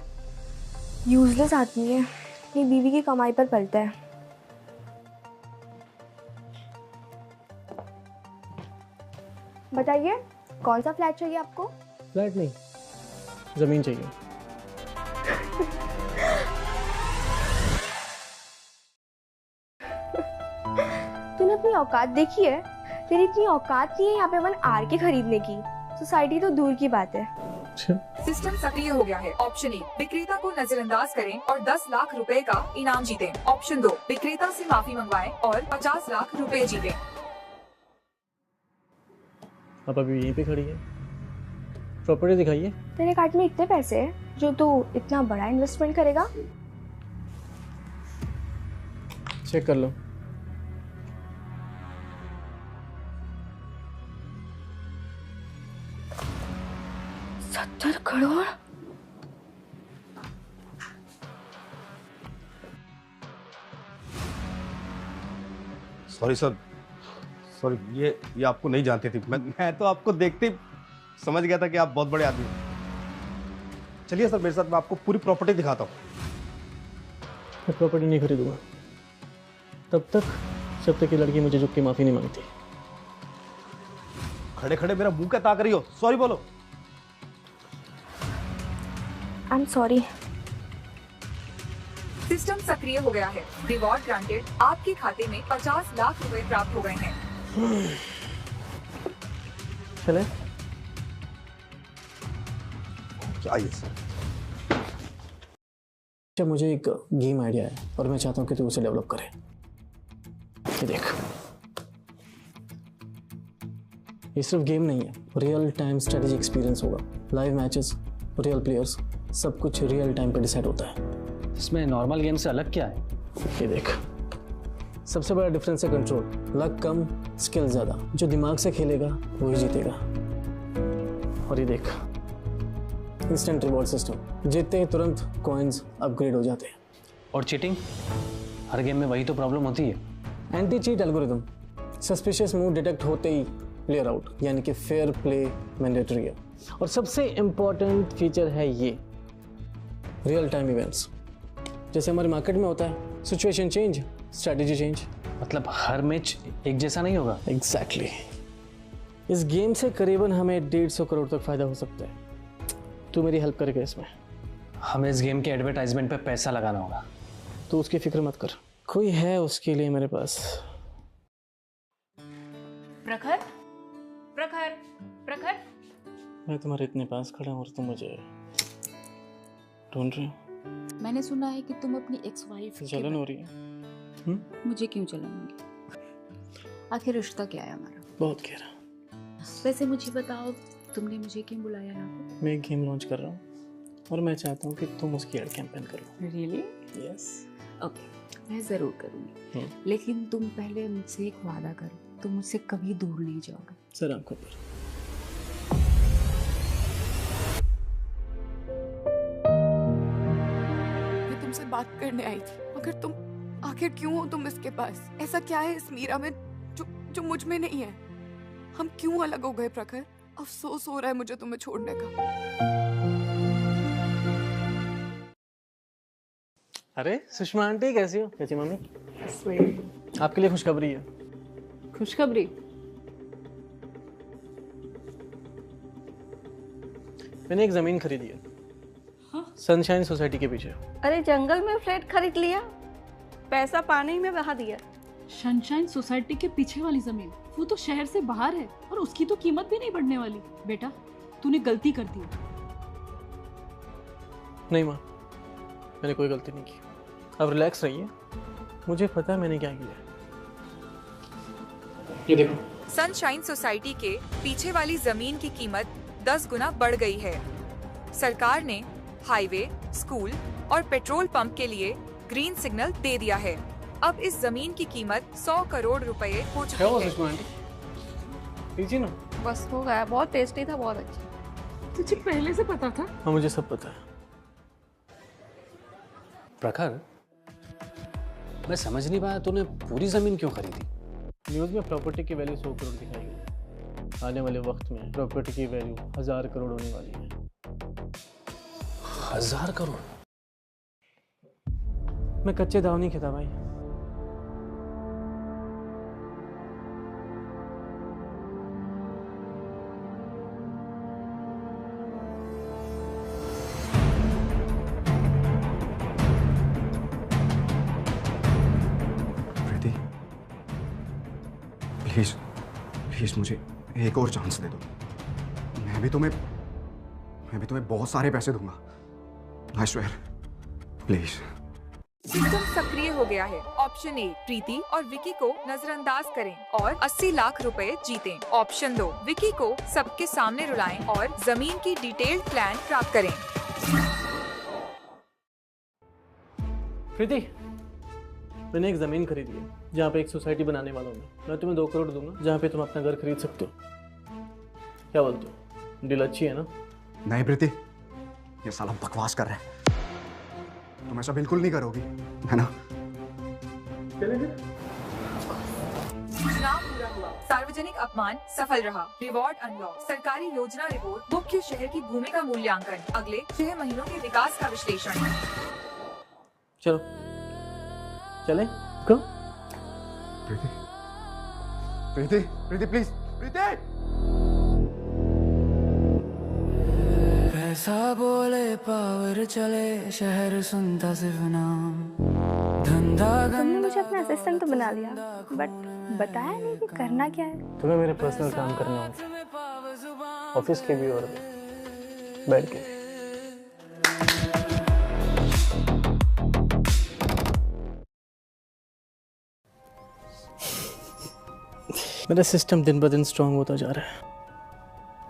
यूजलेस आदमी है, अपनी बीवी की कमाई पर पलता है। बताइए, कौन सा फ्लैट चाहिए आपको? फ्लैट नहीं, जमीन चाहिए। तूने अपनी औकात देखी है? तेरी इतनी औकात नहीं है यहाँ पे 1 आर के खरीदने की। सोसाइटी तो दूर की बात है। सिस्टम सक्रिय हो गया है। ऑप्शन 1, विक्रेता को नजरअंदाज करें और 10 लाख रुपए का इनाम जीतें। ऑप्शन 2, विक्रेता से माफी मंगवाएं और 50 लाख रुपए जीतें। आप अभी यहीं पे खड़ी है, प्रॉपर्टी दिखाइए। तेरे कार्ड में इतने पैसे हैं जो तू इतना बड़ा इन्वेस्टमेंट करेगा? चेक कर लो। $70 करोड़? सॉरी सर, सॉरी, ये आपको नहीं जानती थी। मैं तो आपको देखते ही समझ गया था कि आप बहुत बड़े आदमी हैं। चलिए सर मेरे साथ, मैं आपको पूरी प्रॉपर्टी दिखाता हूँ। मैं प्रॉपर्टी नहीं खरीदूंगा तब तक जब तक ये लड़की मुझे झुक के माफी नहीं मांगती। खड़े खड़े मेरा मुंह क्या ताक रही हो? सॉरी बोलो। I am sorry. सिस्टम सक्रिय हो गया है। Reward granted. आपके खाते में 50 लाख रुपए प्राप्त हो गए हैं। चले? आइए सर। जब मुझे एक गेम आइडिया है और मैं चाहता हूँ कि तू उसे डेवलप करे। ये देख, ये सिर्फ गेम नहीं है, रियल टाइम स्ट्रेटेजी एक्सपीरियंस होगा। लाइव मैचेस, रियल प्लेयर्स, सब कुछ रियल टाइम पे डिसाइड होता है। इसमें नॉर्मल गेम से अलग क्या है? ये देख, सबसे बड़ा डिफरेंस है कंट्रोल। लक कम, स्किल ज्यादा। जो दिमाग से खेलेगा वही जीतेगा। और ये देख, इंस्टेंट रिवॉर्ड सिस्टम। जीतते ही तुरंत कॉइन्स अपग्रेड हो जाते हैं। और चीटिंग? हर गेम में वही तो प्रॉब्लम होती है। Anti cheat algorithm. Suspicious move detect होते ही प्लेयर आउट, यानी कि फेयर प्ले मैंडेटरी है। और सबसे इंपॉर्टेंट फीचर है ये रियल टाइम इवेंट्स। जैसे हमारे मार्केट में होता है, सिचुएशन चेंज, स्ट्रेटेजी चेंज। मतलब हर मैच एक जैसा नहीं होगा? एग्जैक्टली। इस गेम से करीबन हमें 150 करोड़ तक फायदा हो सकता है। तू मेरी हेल्प करेगा इसमें? हमें इस गेम के एडवर्टाइजमेंट पे पैसा लगाना होगा। तो उसकी फिक्र मत कर, कोई है उसके लिए मेरे पास। प्रखर, प्रखर, प्रखर। मैं तुम्हारे इतने पास खड़ा हूँ और तुम मुझे ढूंढ रहे हो? मैंने सुना है कि तुम अपनी एक्स वाइफ जलन हो रही है। मुझे क्यों जलन होगी? आखिर रिश्ता क्या है हमारा? बहुत गहरा। वैसे मुझे बताओ, तुमने मुझे क्यों बुलाया यहाँ पे? मैं एक गेम लॉन्च कर रहा हूँ और मैं चाहता हूँ कि तुम उसकी एड कैंपेन करो। रियली? यस। ओके, मैं ज़रूर करूँगी। लेकिन तुम पहले मुझसे एक वादा करो, तुम मुझसे कभी दूर नहीं जाओगे। सर आंखों पर। मैं तुमसे बात करने आई थी, मगर तुम आखिर क्यों हो तुम इसके पास? ऐसा क्या है इस मीरा में जो मुझ में नहीं है? हम क्यों अलग हो गए प्रखर? अफसोस हो रहा है मुझे तुम्हें छोड़ने का। अरे सुषमा आंटी, कैसी हो? कैसी मम्मी? आपके लिए खुशखबरी है। खुशखबरी? मैंने एक ज़मीन खरीदी है। हाँ? सनशाइन सोसाइटी के पीछे। अरे जंगल में फ्लैट खरीद लिया, पैसा पानी में बहा दिया। सनशाइन सोसाइटी के पीछे वाली जमीन, वो तो शहर से बाहर है और उसकी तो कीमत भी नहीं बढ़ने वाली। बेटा तूने गलती कर दी। नहीं माँ, मैंने कोई गलती नहीं की। अब रिलैक्स रहिए, मुझे पता है मैंने क्या किया। ये देखो, सनशाइन सोसाइटी के पीछे वाली जमीन की कीमत 10 गुना बढ़ गई है। सरकार ने हाईवे, स्कूल और पेट्रोल पंप के लिए ग्रीन सिग्नल दे दिया है। अब इस जमीन की कीमत 100 करोड़ रुपए हो चुकी है। पीछे ना, बस हो गया, बहुत टेस्टी था, बहुत अच्छा। तुझे पहले से पता था? हाँ मुझे सब पता है। प्रखर, मैं समझ नहीं पाया तूने पूरी जमीन क्यों खरीदी? न्यूज़ में प्रॉपर्टी की वैल्यू 100 करोड़ दिखाई गई। आने वाले वक्त में प्रॉपर्टी की वैल्यू 1000 करोड़ होने वाली है। 1000 करोड़? मैं कच्चे दाव नहीं खाता भाई। प्लीज प्लीज मुझे एक और चांस दे दो। मैं भी तुम्हें बहुत सारे पैसे दूंगा। I swear, please. सिस्टम सक्रिय हो गया है। ऑप्शन ए, प्रीति और विकी को नजरअंदाज करें और 80 लाख रुपए जीतें। ऑप्शन 2, विकी को सबके सामने रुलाएं और जमीन की डिटेल्ड प्लान प्राप्त करें। प्रीति, मैंने एक ज़मीन खरीदी है जहाँ पे एक सोसाइटी बनाने वाला हूँ। मैं तुम्हें 2 करोड़ दूंगा जहाँ पे तुम अपना घर खरीद सकते हो। क्या बोलते हो? डील अच्छी है ना? नहीं प्रीति, ये साला बकवास कर रहा है। तुम ऐसा बिल्कुल नहीं करोगी, है ना? चुनाव पूरा हुआ, सार्वजनिक अपमान सफल रहा। रिवॉर्ड अनलॉक, सरकारी योजना रिपोर्ट, मुख्य शहर की भूमि का मूल्यांकन, अगले 6 महीनों के विकास का विश्लेषण। चलो चले को। प्रीति प्रीति प्रीति प्लीज, प्रीति। पैसा बोले पावर चले, शहर सुनता सिर्फ नाम, धंधा। तुमने मुझे अपना असिस्टेंट तो बना लिया, बट बताया नहीं कि करना क्या है। तुम्हें मेरे पर्सनल काम करने होंगे, ऑफिस के भी और बैठ के। मेरा सिस्टम दिन ब दिन स्ट्रांग होता जा रहा है।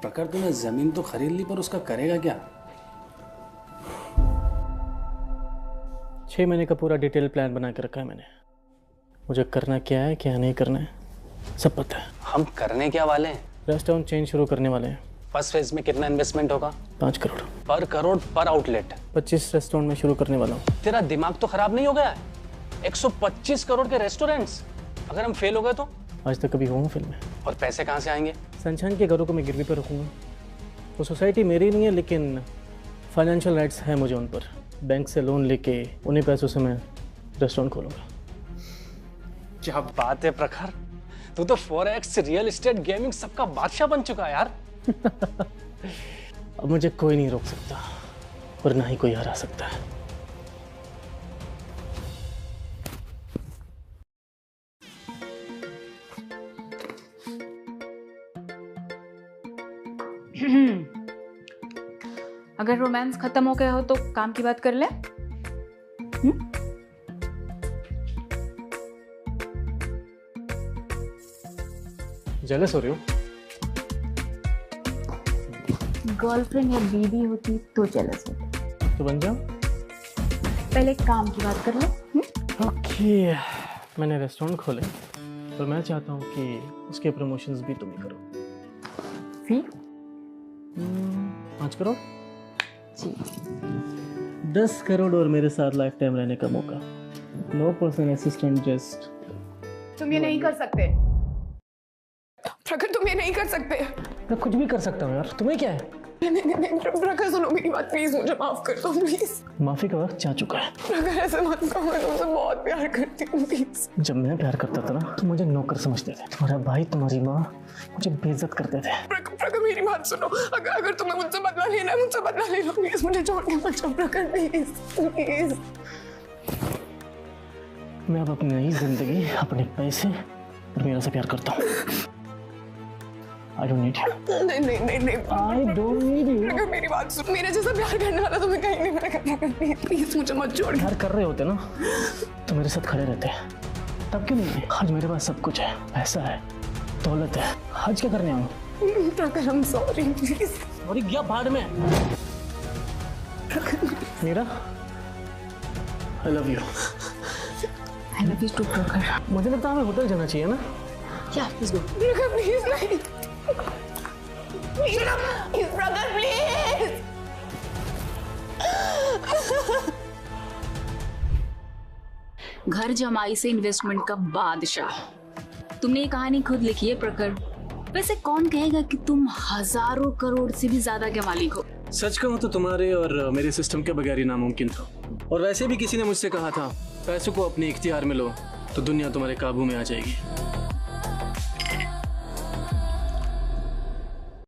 प्रखर, तूने जमीन तो खरीद ली पर उसका करेगा क्या? 6 महीने का पूरा डिटेल प्लान बना के रखा है मैंने। मुझे करना क्या है क्या नहीं करना है सब पता है। हम करने क्या वाले हैं? रेस्टोरेंट चेन शुरू करने वाले हैं। फर्स्ट फेज में कितना इन्वेस्टमेंट होगा? 5 करोड़। पर करोड़ पर आउटलेट? 25 रेस्टोरेंट में शुरू करने वाला हूँ। तेरा दिमाग तो खराब नहीं हो गया है? 125 करोड़ के रेस्टोरेंट्स, अगर हम फेल हो गए तो? आज तक कभी हुआ फिल्म में। और पैसे कहाँ से आएंगे? सनशाइन के घरों को मैं गिरवी पर रखूंगा। वो सोसाइटी मेरी नहीं है, लेकिन फाइनेंशियल राइट्स हैं मुझे उन पर। बैंक से लोन लेके उन्हीं पैसों से मैं रेस्टोरेंट खोलूंगा। क्या बात है प्रखर, तू तो फॉरेक्स, रियल एस्टेट, गेमिंग सबका बादशाह बन चुका है यार। अब मुझे कोई नहीं रोक सकता और ना ही कोई हरा सकता है। अगर रोमांस खत्म हो गया हो तो काम की बात कर ले। जेलस हो रही हो? गर्लफ्रेंड या बीवी होती तो जेलस होती। तो बन जाओ। पहले काम की बात कर ले। ओके, मैंने रेस्टोरेंट खोले और मैं चाहता हूँ कि उसके प्रमोशंस भी तुम ही करो। फी 5 करोड़ जी। 10 करोड़ और मेरे साथ लाइफ टाइम रहने का मौका। No personal assistant, just. तुम ये नहीं कर सकते प्रखर, तुम ये नहीं कर सकते। मैं कुछ भी कर सकता हूँ यार, तुम्हें क्या है? नहीं, प्रखर सुनो मेरी बात, प्लीज मुझे माफ कर दो प्लीज। माफी का वक्त जा चुका है। प्रखर ऐसे मत करो, मैं तुमसे बहुत प्यार करती हूँ प्लीज। जब मैं प्यार करता था ना तो मुझे नौकर समझते थे, तुम्हारा भाई तुम्हारी माँ मुझे बेइज्जत करते थे। प्रखर मेरी बात सुनो, अगर तुम्हें मुझसे बदला लेना है मुझसे बदला ले लो प्लीज, मुझे छोड़ के मत जाओ प्रखर प्लीज प्लीज। मैं अब अपनी नई जिंदगी, अपने पैसे और मेरा से प्यार करता हूँ। I don't need you. नहीं I don't need you. प्रखर मेरी बात सुन, मेरे जैसा प्यार करने वाला तुम्हें कहीं नहीं मिलेगा, प्लीज मुझे मत छोड़। प्यार कर रहे होते ना तो मेरे साथ खड़े रहते, तब क्यों नहीं? आज मेरे पास सब कुछ है, पैसा है, दौलत है, आज क्या करने आऊँ? प्रखर I'm sorry प्लीज। सॉरी गया भाड़ में। Meera, I love you. I love you too, प्रखर। मुझे लगता है हमें होटल जाना चाहिए ना? Yeah, let's go. प्रखर प्लीज नहीं, प्लीज प्रखर प्लीज। घर जमाई से इन्वेस्टमेंट का बादशाह, तुमने ये कहानी खुद लिखी है प्रखर। वैसे कौन कहेगा कि तुम हजारों करोड़ से भी ज्यादा के मालिक हो? सच कहूँ तो तुम्हारे और मेरे सिस्टम के बगैर ही नामुमकिन था। और वैसे भी किसी ने मुझसे कहा था पैसों को अपने इख्तियार में लो तो दुनिया तुम्हारे काबू में आ जाएगी।